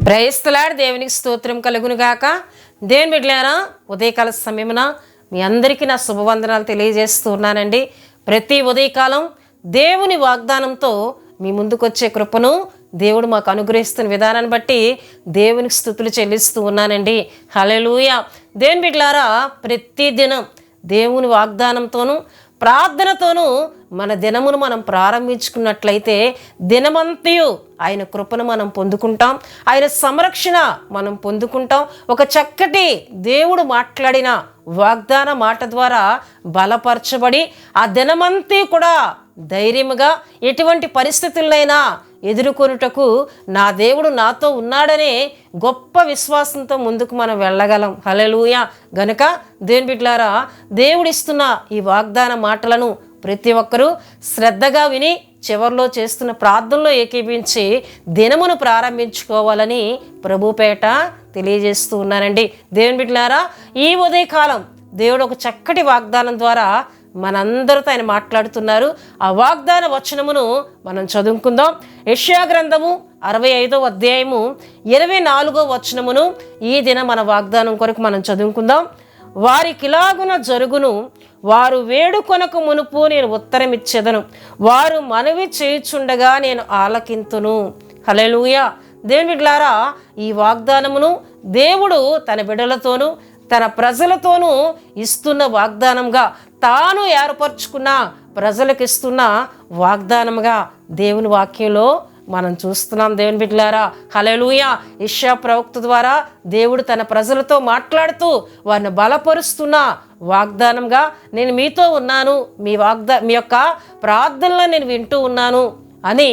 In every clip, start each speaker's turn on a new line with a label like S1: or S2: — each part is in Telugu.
S1: ప్రైస్తలాడి దేవునికి స్తోత్రం కలుగును గాక. దేవుని బిడ్డలారా, ఉదయకాల సమయమున మీ అందరికీ నా శుభవందనాలు తెలియజేస్తూ ఉన్నానండి. ప్రతి ఉదయకాలం దేవుని వాగ్దానంతో మీ ముందుకొచ్చే కృపను దేవుడు మాకు అనుగ్రహిస్తున్న విధానాన్ని బట్టి దేవునికి స్తుతులు చెల్లిస్తూ ఉన్నానండి. హల్లెలూయా. దేవుని బిడ్డలారా, ప్రతి దినం దేవుని వాగ్దానంతోనూ ప్రార్థనతోనూ మన దినమును మనం ప్రారంభించుకున్నట్లయితే దినమంతయు ఆయన కృపను మనం పొందుకుంటాం, ఆయన సంరక్షణ మనం పొందుకుంటాం. ఒక చక్కటి దేవుడు మాట్లాడిన వాగ్దాన మాట ద్వారా బలపరచబడి ఆ దినమంతా కూడా ధైర్యముగా ఎటువంటి పరిస్థితులైనా ఎదుర్కొనుటకు నా దేవుడు నాతో ఉన్నాడనే గొప్ప విశ్వాసంతో ముందుకు మనం వెళ్ళగలం. హల్లెలూయా. గనుక దేవుని బిడ్డలారా, దేవుడిస్తున్న ఈ వాగ్దాన మాటలను ప్రతి ఒక్కరూ శ్రద్ధగా విని చివరిలో చేస్తున్న ప్రార్థనలో ఏకీభించి దినమును ప్రారంభించుకోవాలని ప్రభుపేట తెలియజేస్తూ ఉన్నానండి. దేవుని బిడ్డలారా, ఈ ఉదయకాలం దేవుడు ఒక చక్కటి వాగ్దానం ద్వారా మనందరితో ఆయన మాట్లాడుతున్నారు. ఆ వాగ్దాన వచనమును మనం చదువుకుందాం. యెషయా గ్రంథము 65వ అధ్యాయము 24వ వచనమును ఈ దిన మన వాగ్దానం కొరకు మనం చదువుకుందాం. వారికిలాగున జరుగును, వారు వేడుకొనకు మునుపు నేను ఉత్తరమిచ్చెదను, వారు మనవి చేయుచుండగా నేను ఆలకింతును. హల్లెలూయా. దేవుని బిడ్డలారా, ఈ వాగ్దానమును దేవుడు తన బిడ్డలతోనూ తన ప్రజలతోనూ ఇస్తున్న వాగ్దానంగా, తాను ఏర్పరచుకున్న ప్రజలకు ఇస్తున్న వాగ్దానంగా దేవుని వాక్యంలో మనం చూస్తున్నాం. దేవుని బిడ్డలారా, హల్లెలూయా. యెషయా ప్రవక్త ద్వారా దేవుడు తన ప్రజలతో మాట్లాడుతూ వారిని బలపరుస్తున్న వాగ్దానంగా, నేను మీతో ఉన్నాను, మీ యొక్క ప్రార్థనలో నేను వింటూ ఉన్నాను అని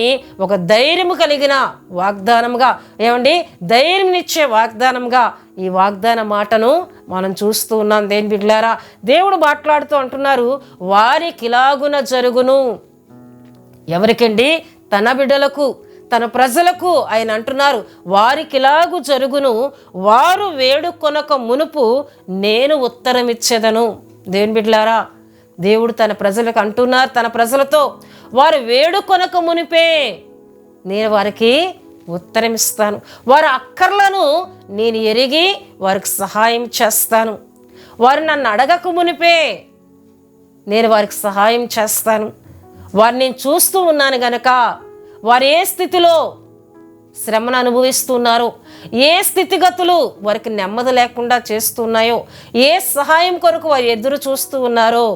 S1: ఒక ధైర్యము కలిగిన వాగ్దానంగా, ఏమండి, ధైర్యంనిచ్చే వాగ్దానంగా ఈ వాగ్దాన మాటను మనం చూస్తూ ఉన్నాం. దేని బిడ్డలారా, దేవుడు మాట్లాడుతూ అంటున్నారు, వారికిలాగున జరుగును. ఎవరికండి? తన బిడ్డలకు, తన ప్రజలకు ఆయన అంటున్నారు, వారికిలాగు జరుగును, వారు వేడుకొనక మునుపు నేను ఉత్తరమిచ్చేదను. దేవుని బిడ్డలారా, దేవుడు తన ప్రజలకు అంటున్నారు, తన ప్రజలతో వారు వేడుకొనక మునిపే నేను వారికి ఉత్తరం ఇస్తాను, వారి అక్కర్లను నేను ఎరిగి వారికి సహాయం చేస్తాను, వారు నన్ను అడగక మునిపే నేను వారికి సహాయం చేస్తాను. వారిని నేను చూస్తూ ఉన్నాను గనక వారు ఏ స్థితిలో శ్రమను అనుభవిస్తున్నారో, ఏ స్థితిగతులు వారికి నెమ్మది లేకుండా చేస్తున్నాయో, ఏ సహాయం కొరకు వారు ఎదురు చూస్తూ ఉన్నారో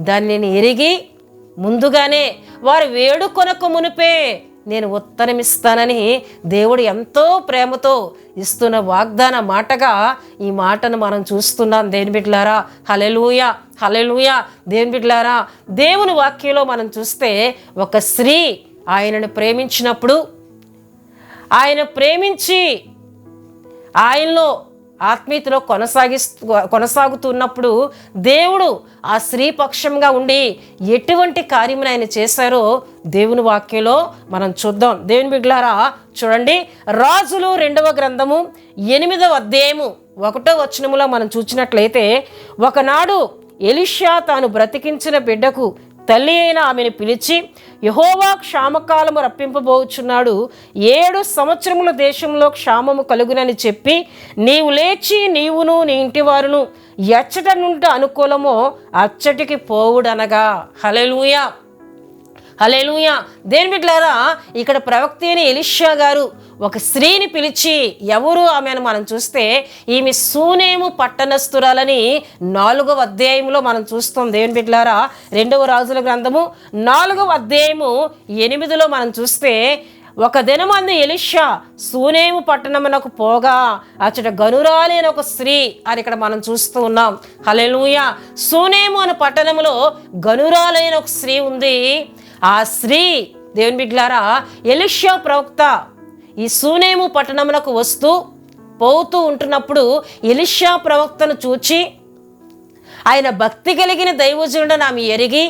S1: దాన్ని నేను ఎరిగి ముందుగానే వారు వేడుకొనక మునిపే నేను ఉత్తరం ఇస్తానని దేవుడు ఎంతో ప్రేమతో ఇస్తున్న వాగ్దాన మాటగా ఈ మాటను మనం చూస్తున్నాం. దేవుని బిడ్డలారా, హల్లెలూయా, హల్లెలూయా. దేవుని బిడ్డలారా, దేవుని వాక్యంలో మనం చూస్తే ఒక స్త్రీ ఆయనను ప్రేమించినప్పుడు, ఆయన ప్రేమించి ఆయనలో ఆత్మీయతలో కొనసాగుతున్నప్పుడు దేవుడు ఆ స్త్రీ పక్షంగా ఉండి ఎటువంటి కార్యమును ఆయన చేశారో దేవుని వాక్యంలో మనం చూద్దాం. దేవుని బిడ్డలారా, చూడండి, రాజులు 2వ గ్రంథము 8వ అధ్యాయము 1వ వచనములో మనం చూసినట్లయితే, ఒకనాడు ఎలీషా తాను బ్రతికించిన బిడ్డకు తల్లి అయిన ఆమెను పిలిచి, యెహోవా క్షామకాలము రప్పింపబోచున్నాడు, 7 సంవత్సరముల దేశంలో క్షామము కలుగునని చెప్పి, నీవు లేచి నీవును నీ ఇంటి వారును ఎచ్చట నుండి అనుకూలమో అచ్చటికి పోవుడనగా. హల్లెలూయా, హల్లెలూయా. దేని బిడ్డలారా, ఇక్కడ ప్రవక్త అయిన ఎలీషా గారు ఒక స్త్రీని పిలిచి, ఎవరు ఆమెను మనం చూస్తే ఈమె సూనేము పట్టణస్థురాలని 4వ అధ్యాయంలో మనం చూస్తాం. దేవుని బిడ్డలారా, 2వ రాజుల గ్రంథము 4వ అధ్యాయము 8లో మనం చూస్తే, ఒక దినమందు ఎలీషా సూనేము పట్టణమునకు పోగా అచ్చట గనురాలి అని ఒక స్త్రీ అని ఇక్కడ మనం చూస్తూ ఉన్నాం. హల్లెలూయా. సూనేము అనే పట్టణంలో గనురాలైన ఒక స్త్రీ ఉంది. ఆ స్త్రీ, దేవుని బిడ్డలారా, ఎలీషా ప్రవక్త ఈ సూనేము పట్టణమునకు పోతూ ఉంటున్నప్పుడు ఎలీషా ప్రవక్తను చూచి, ఆయన భక్తి కలిగిన దైవజనుడు ఆమె ఎరిగి,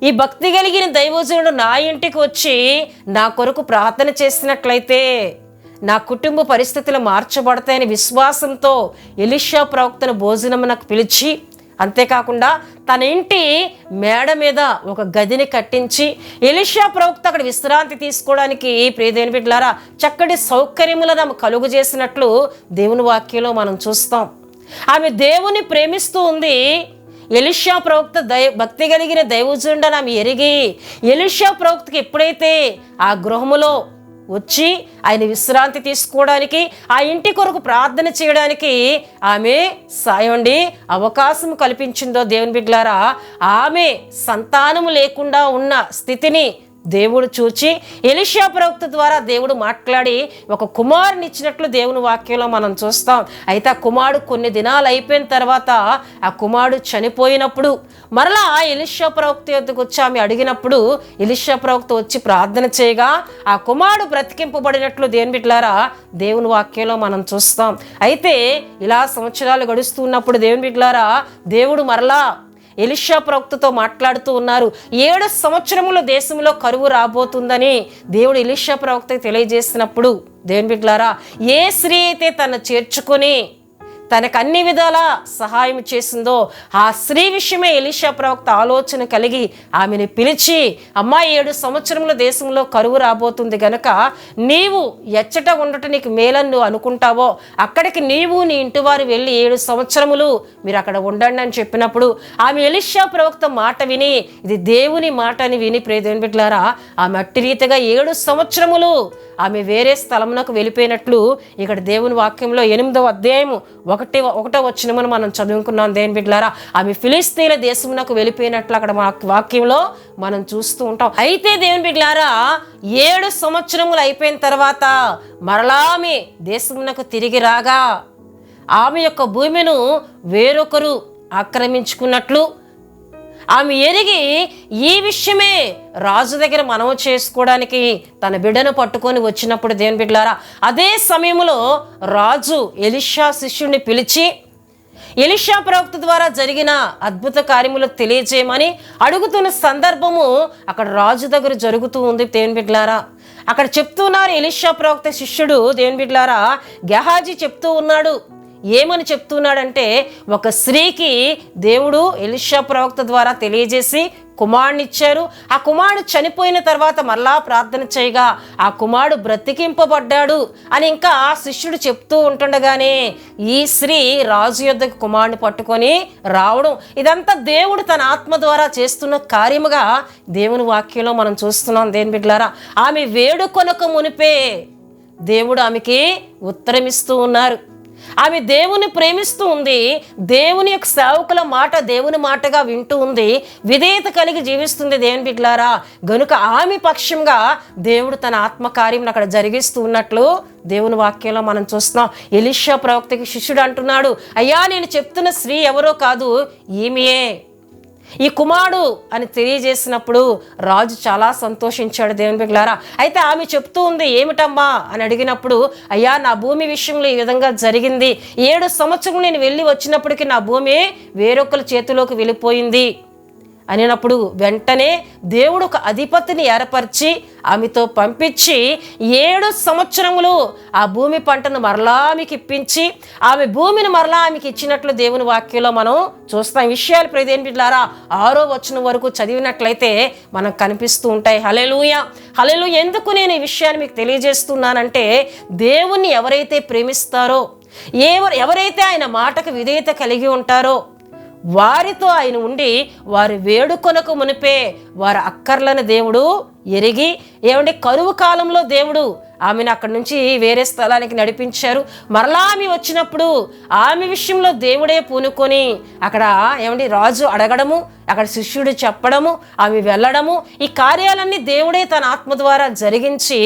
S1: ఈ భక్తి కలిగిన దైవజనుడు నా ఇంటికి వచ్చి నా కొరకు ప్రార్థన చేసినట్లయితే నా కుటుంబ పరిస్థితులు మార్చబడతాయని విశ్వాసంతో ఎలీషా ప్రవక్తను భోజనమునకు పిలిచి అంతేకాకుండా తన ఇంటి మేడ మీద ఒక గదిని కట్టించి ఎలీషా ప్రవక్త అక్కడ విశ్రాంతి తీసుకోవడానికి ప్రియదేవుని బిడ్డలారా చక్కటి సౌకర్యములను ఆమె కలుగు చేసినట్లు దేవుని వాక్యంలో మనం చూస్తాం. ఆమె దేవుని ప్రేమిస్తూ ఉంది. ఎలీషా ప్రవక్త భక్తి కలిగిన దైవజనుడని ఆమె ఎరిగి ఎలీషా ప్రవక్తకి ఎప్పుడైతే ఆ గృహములో వచ్చి ఆయన విశ్రాంతి తీసుకోవడానికి ఆ ఇంటి కొరకు ప్రార్థన చేయడానికి ఆమె అవకాశం కల్పించిందో దేవుని బిడ్డలారా, ఆమె సంతానము లేకుండా ఉన్న స్థితిని దేవుడు చూచి ఎలీషా ప్రవక్త ద్వారా దేవుడు మాట్లాడి ఒక కుమారుని ఇచ్చినట్లు దేవుని వాక్యంలో మనం చూస్తాం. అయితే ఆ కుమారుడు కొన్ని దినాలు అయిపోయిన తర్వాత ఆ కుమారుడు చనిపోయినప్పుడు మరలా ఎలీషా ప్రవక్త యొద్దకు వచ్చి ఆమె అడిగినప్పుడు ఎలీషా ప్రవక్త వచ్చి ప్రార్థన చేయగా ఆ కుమారుడు బ్రతికింపబడినట్లు దేవుని బిడ్డలారా దేవుని వాక్యంలో మనం చూస్తాం. అయితే ఇలా సంవత్సరాలు గడుస్తున్నప్పుడు దేవుని బిడ్డలారా దేవుడు మరలా ఎలీషా ప్రవక్తతో మాట్లాడుతూ ఉన్నారు. 7 సంవత్సరముల దేశంలో కరువు రాబోతుందని దేవుడు ఎలీషా ప్రవక్తకి తెలియజేసినప్పుడు దేవుని బిడ్డలారా ఏ స్త్రీ అయితే తను చేర్చుకొని తనకు అన్ని విధాల సహాయం చేసిందో ఆ స్త్రీ విషయమే ఎలీషా ప్రవక్త ఆలోచన కలిగి ఆమెను పిలిచి, అమ్మా 7 సంవత్సరముల దేశంలో కరువు రాబోతుంది గనక నీవు ఎచ్చట ఉండట నీకు మేలని నువ్వు అనుకుంటావో అక్కడికి నీవు నీ ఇంటి వారు వెళ్ళి 7 సంవత్సరములు మీరు అక్కడ ఉండండి అని చెప్పినప్పుడు ఆమె ఎలీషా ప్రవక్త మాట విని ఇది దేవుని మాట అని విని ప్రియదేవుని బిడ్డలారా ఆమె అట్టి రీతిగా 7 సంవత్సరములు ఆమె వేరే స్థలమునకు వెళ్ళిపోయినట్లు ఇక్కడ దేవుని వాక్యంలో 8వ అధ్యాయము 1వ వచనమును మనం చదువుకున్నాం. దేవుని బిడ్డలారా ఆమె ఫిలిస్తీన్ల దేశమునకు వెళ్ళిపోయినట్లు అక్కడ వాక్యంలో మనం చూస్తూ ఉంటాం. అయితే దేవుని బిడ్డలారా 7 సంవత్సరములు అయిపోయిన తర్వాత మరలా ఆమె దేశమునకు తిరిగి రాగా ఆమె యొక్క భూమిను వేరొకరు ఆక్రమించుకున్నట్లు ఆమె ఎరిగి ఈ విషయమే రాజు దగ్గర మనవి చేసుకోవడానికి తన బిడ్డను పట్టుకొని వచ్చినప్పుడు దేవుని బిడ్డలారా అదే సమయంలో రాజు ఎలీషా శిష్యుడిని పిలిచి ఎలీషా ప్రవక్త ద్వారా జరిగిన అద్భుత కార్యములకు తెలియజేయమని అడుగుతున్న సందర్భము అక్కడ రాజు దగ్గర జరుగుతూ ఉంది. దేవుని బిడ్డలారా అక్కడ చెప్తున్నారు ఎలీషా ప్రవక్త శిష్యుడు దేవుని బిడ్డలారా గెహాజీ చెప్తూ ఉన్నాడు. ఏమని చెప్తున్నాడంటే ఒక స్త్రీకి దేవుడు ఎలీషా ప్రవక్త ద్వారా తెలియజేసి కుమారుని ఇచ్చారు. ఆ కుమారుడు చనిపోయిన తర్వాత మరలా ప్రార్థన చేయగా ఆ కుమారుడు బ్రతికింపబడ్డాడు అని ఇంకా ఆ శిష్యుడు చెప్తూ ఉంటుండగానే ఈ స్త్రీ రాజు యొద్దకు కుమారుని పట్టుకొని రావడం ఇదంతా దేవుడు తన ఆత్మ ద్వారా చేస్తున్న కార్యముగా దేవుని వాక్యంలో మనం చూస్తున్నాం. దేవుని బిడ్డలారా ఆమె వేడుకొనక మునిపే దేవుడు ఆమెకి ఉత్తరమిస్తూ ఉన్నారు. ఆమె దేవుని ప్రేమిస్తూ ఉంది. దేవుని యొక్క సేవకుల మాట దేవుని మాటగా వింటూ ఉంది. విధేయత కలిగి జీవిస్తుంది దేవుని బిడ్డలారా. గనుక ఆమె పక్షంగా దేవుడు తన ఆత్మకార్యం అక్కడ జరిగిస్తూ ఉన్నట్లు దేవుని వాక్యంలో మనం చూస్తున్నాం. ఎలీషా ప్రవక్తకి శిష్యుడు అంటున్నాడు, అయ్యా నేను చెప్తున్న స్త్రీ ఎవరో కాదు ఈమెయే ఈ కుమారుడు అని తెలియజేసినప్పుడు రాజు చాలా సంతోషించాడు దేవుని బిడ్డలారా. అయితే ఆమె చెప్తూ ఉంది ఏమిటమ్మా అని అడిగినప్పుడు అయ్యా నా భూమి విషయంలో ఈ విధంగా జరిగింది. 7 సంవత్సరం నేను వెళ్ళి వచ్చినప్పటికీ నా భూమి వేరొకరి చేతిలోకి వెళ్ళిపోయింది అనినప్పుడు వెంటనే దేవుడు ఒక అధిపతిని ఏర్పరిచి ఆమెతో పంపించి 7 సంవత్సరములు ఆ భూమి పంటను మరలా ఆమెకి ఇప్పించి ఆమె భూమిని మరలా ఆమెకి ఇచ్చినట్లు దేవుని వాక్యంలో మనం చూస్తాం. విషయాలు ప్రియదేవుని బిడ్డలారా 6వ వచనం వరకు చదివినట్లయితే మనకు కనిపిస్తూ ఉంటాయి. హల్లెలూయా హల్లెలూయా. ఎందుకు నేను ఈ విషయాన్ని మీకు తెలియజేస్తున్నానంటే దేవుణ్ణి ఎవరైతే ప్రేమిస్తారో ఎవరైతే ఆయన మాటకు విధేయత కలిగి ఉంటారో వారితో ఆయన ఉండి వారి వేడుకొనకు మునిపే వారి అక్కర్లను దేవుడు ఎరిగి ఏమంటే కరువు కాలంలో దేవుడు ఆమెను అక్కడి నుంచి వేరే స్థలానికి నడిపించారు. మరలా ఆమె వచ్చినప్పుడు ఆమె విషయంలో దేవుడే పూనుకొని అక్కడ ఏమంటే రాజు అడగడము అక్కడ శిష్యుడు చెప్పడము ఆమె వెళ్ళడము ఈ కార్యాలన్నీ దేవుడే తన ఆత్మ ద్వారా జరిగించి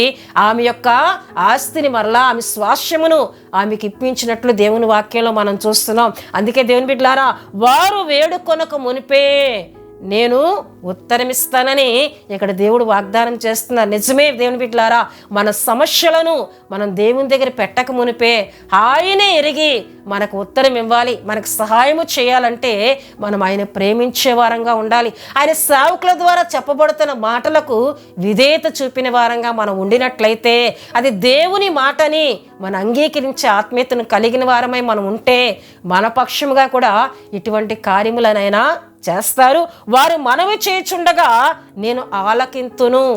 S1: ఆమె యొక్క ఆస్తిని మరలా ఆమె స్వాస్యమును ఆమెకి ఇప్పించినట్లు దేవుని వాక్యంలో మనం చూస్తున్నాం. అందుకే దేవుని బిడ్డలారా వారు వేడుకొనక మునిపే నేను ఉత్తరమిస్తానని ఇక్కడ దేవుడు వాగ్దానం చేస్తున్నారు. నిజమే దేవుని బిడ్డలారా, మన సమస్యలను మనం దేవుని దగ్గర పెట్టక మునిపే ఆయనే ఎరిగి మనకు ఉత్తరం ఇవ్వాలి. మనకు సహాయము చేయాలంటే మనం ఆయన ప్రేమించే వారంగా ఉండాలి. ఆయన సేవకుల ద్వారా చెప్పబడుతున్న మాటలకు విధేయత చూపిన వారంగా మనం ఉండినట్లయితే, అది దేవుని మాటని మనం అంగీకరించే ఆత్మీయతను కలిగిన వారమై మనం ఉంటే, మన పక్షముగా కూడా ఇటువంటి కార్యములనైనా చేస్తారు. వారు మనవి చేయుచుండగా నేను ఆలకింతును.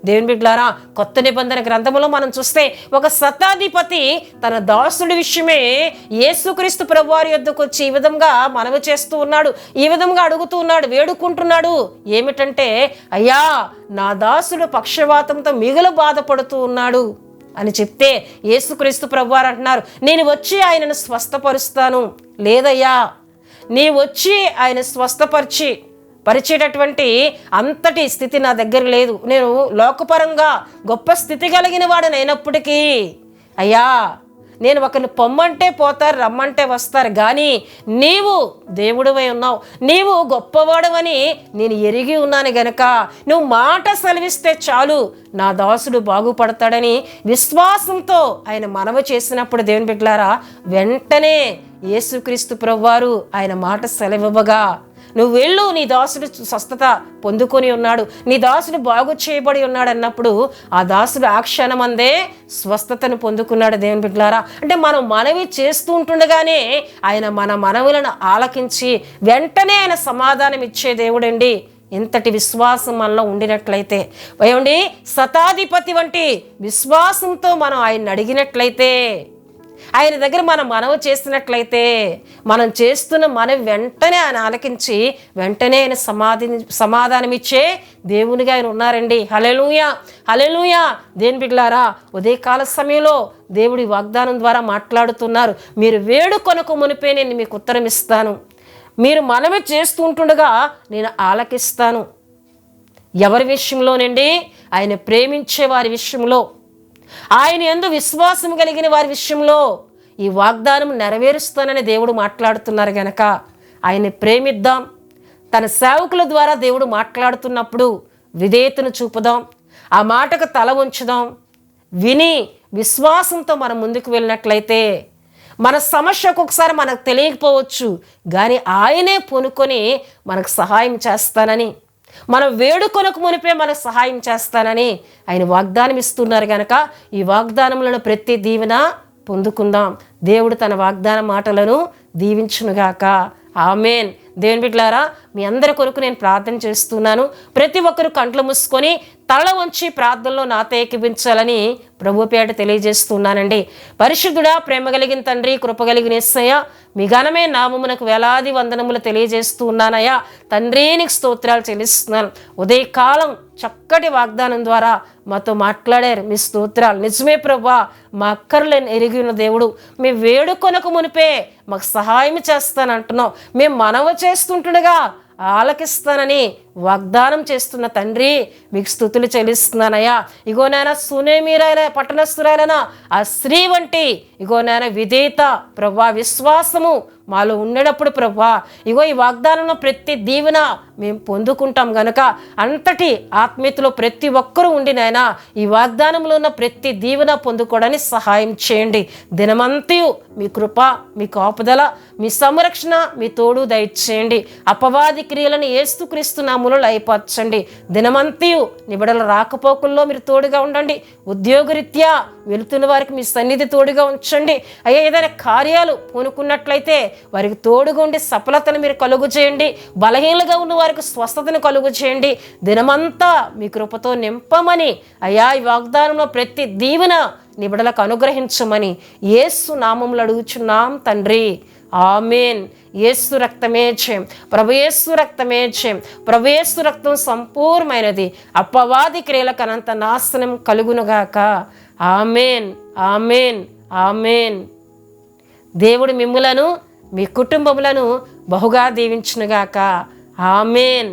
S1: దేవుని బిడ్డలారా, కొత్త నిబంధన గ్రంథంలో మనం చూస్తే ఒక శతాధిపతి తన దాసుడి విషయమే యేసుక్రీస్తు ప్రభువారి యొద్దకు వచ్చి ఈ విధంగా మనవి చేస్తూ ఉన్నాడు, ఈ విధంగా అడుగుతూ ఉన్నాడు, వేడుకుంటున్నాడు. ఏమిటంటే, అయ్యా నా దాసుడు పక్షవాతంతో మిగులు బాధపడుతూ ఉన్నాడు అని చెప్తే యేసుక్రీస్తు ప్రభువారు అంటున్నారు, నేను వచ్చి ఆయనను స్వస్థపరుస్తాను. లేదయ్యా, నీ వచ్చి ఆయన పరిచేటటువంటి అంతటి స్థితి నా దగ్గర లేదు. నేను లోకపరంగా గొప్ప స్థితి కలిగిన వాడనైనప్పటికీ, అయ్యా నేను ఒకరిని పొమ్మంటే పోతారు, రమ్మంటే వస్తారు, కానీ నీవు దేవుడివై ఉన్నావు, నీవు గొప్పవాడవని నేను ఎరిగి ఉన్నాను గనక నువ్వు మాట సెలవిస్తే చాలు నా దాసుడు బాగుపడతాడని విశ్వాసంతో ఆయన మనవి చేసినప్పుడు దేవుని బిడ్డలారా, వెంటనే యేసుక్రీస్తు ప్రభువారు ఆయన మాట సెలవివ్వగా, నువ్వు వెళ్ళు, నీ దాసుడు స్వస్థత పొందుకొని ఉన్నాడు, నీ దాసుడు బాగు చేయబడి ఉన్నాడు అన్నప్పుడు ఆ దాసుడు ఆ క్షణమందే స్వస్థతను పొందుకున్నాడు. దేవుని బిడ్డలారా, అంటే మనం మనవి చేస్తూ ఉంటుండగానే ఆయన మన మనవులను ఆలకించి వెంటనే ఆయన సమాధానం ఇచ్చే దేవుడండి. ఇంతటి విశ్వాసం మనలో ఉండినట్లయితే, ఏమండి, శతాధిపతి వంటి విశ్వాసంతో మనం ఆయన్ని అడిగినట్లయితే, ఆయన దగ్గర మనం మనవి చేసినట్లయితే, మనం చేస్తున్న మనవి వెంటనే ఆయన ఆలకించి వెంటనే ఆయన సమాధానం ఇచ్చే దేవునిగా ఆయన ఉన్నారండి. హల్లెలూయా, హల్లెలూయా. దేని బిడ్డలారా, ఉదయకాల సమయంలో దేవుడి వాగ్దానం ద్వారా మాట్లాడుతున్నారు. మీరు వేడుకొనకు మునిపే నేను మీకు ఉత్తరం ఇస్తాను, మీరు మనవి చేస్తూ ఉంటుండగా నేను ఆలకిస్తాను. ఎవరి విషయంలోనండి? ఆయన ప్రేమించే వారి విషయంలో, ఆయన యందు విశ్వాసం కలిగిన వారి విషయంలో ఈ వాగ్దానం నెరవేరుస్తానని దేవుడు మాట్లాడుతున్నారు గనక ఆయన్ని ప్రేమిద్దాం. తన సేవకుల ద్వారా దేవుడు మాట్లాడుతున్నప్పుడు విధేయతను చూపుదాం, ఆ మాటకు తల ఉంచుదాం. విని విశ్వాసంతో మనం ముందుకు వెళ్ళినట్లయితే మన సమస్య ఒక్కొక్కసారి మనకు తెలియకపోవచ్చు, కానీ ఆయనే పూనుకొని మనకు సహాయం చేస్తానని, మనం వేడుకొనకు మునిపే మనకు సహాయం చేస్తానని ఆయన వాగ్దానం ఇస్తున్నారు కనుక ఈ వాగ్దానములను ప్రతి దీవెన పొందుకుందాం. దేవుడు తన వాగ్దాన మాటలను దీవించునుగాక. ఆమేన్. దేవుని బిడ్డలారా, మీ అందరి కొరకు నేను ప్రార్థన చేస్తున్నాను. ప్రతి ఒక్కరు కంట్లు మూసుకొని తల వంచి ప్రార్థనలో నాతో ఏకీభవించాలని ప్రభు పేట తెలియజేస్తున్నానండి. పరిశుద్ధుడా, ప్రేమ కలిగిన తండ్రి, కృప కలిగిన యేసయ్య, మీ ఘనమే నామమునకు వేలాది వందనములు తెలియజేస్తూ ఉన్నానయ్యా. తండ్రి, నీకు స్తోత్రాలు చెల్లిస్తున్నాను. ఉదయకాలం చక్కటి వాగ్దానం ద్వారా మాతో మాట్లాడారు, మీ స్తోత్రాలు. నిజమే ప్రభువా, మా అక్కర్లను ఎరిగిన దేవుడు, మీ వేడుకొనకు మునిపే మాకు సహాయం చేస్తానంటున్నావు. మేము మనవ చేస్తుంటుండగా ఆలకిస్తానని వాగ్దానం చేస్తున్న తండ్రి, మీకు స్తుతులు చెల్లిస్తున్నానయ్యా. ఇగో నాయన, సునేమీరైన పట్టణస్థురాలైన ఆ స్త్రీ వంటి ఇగో నాయన విధేయత ప్రభువా, విశ్వాసము మాలో ఉండేటప్పుడు ప్రభువా, ఇగో ఈ వాగ్దానంలో ప్రతి దీవెన మేము పొందుకుంటాం గనుక అంతటి ఆత్మీయతలో ప్రతి ఒక్కరూ ఉండి నాయన ఈ వాగ్దానంలో ఉన్న ప్రతి దీవెన పొందుకోవడానికి సహాయం చేయండి. దినమంతయు మీ కృప, మీ కాపుదల, మీ సంరక్షణ, మీ తోడు దయచేయండి. అపవాది క్రియలను యేసుక్రీస్తు నామములో లయపరచండి. దినమంతయు నిబడల రాకపోకల్లో మీరు తోడుగా ఉండండి. ఉద్యోగరీత్యా వెళుతున్న వారికి మీ సన్నిధి తోడుగా ఉంచండి. అయ్యా, ఏదైనా కార్యాలు పూనుకున్నట్లయితే వారికి తోడుగా ఉండి సఫలతను మీరు కలుగు చేయండి. బలహీనలుగా ఉన్న వారికి స్వస్థతను కలుగు చేయండి. దినమంతా మీ కృపతో నింపమని అయ్యా ఈ వాగ్దానంలో ప్రతి దీవెన నిబడలకు అనుగ్రహించమని యేసు నామములో అడుగుచున్నాం తండ్రి. ఆమేన్. యేసు రక్తమే జయం, ప్రభు యేసు రక్తమే జయం, ప్రభు యేసు రక్తం సంపూర్ణమైనది. అపవాది క్రియలకు అనంత నాశనం కలుగునుగాక. ఆమేన్, ఆమేన్, ఆమేన్. దేవుడు మిమ్ములను, మీ కుటుంబములను బహుగా దీవించునుగాక. ఆమేన్.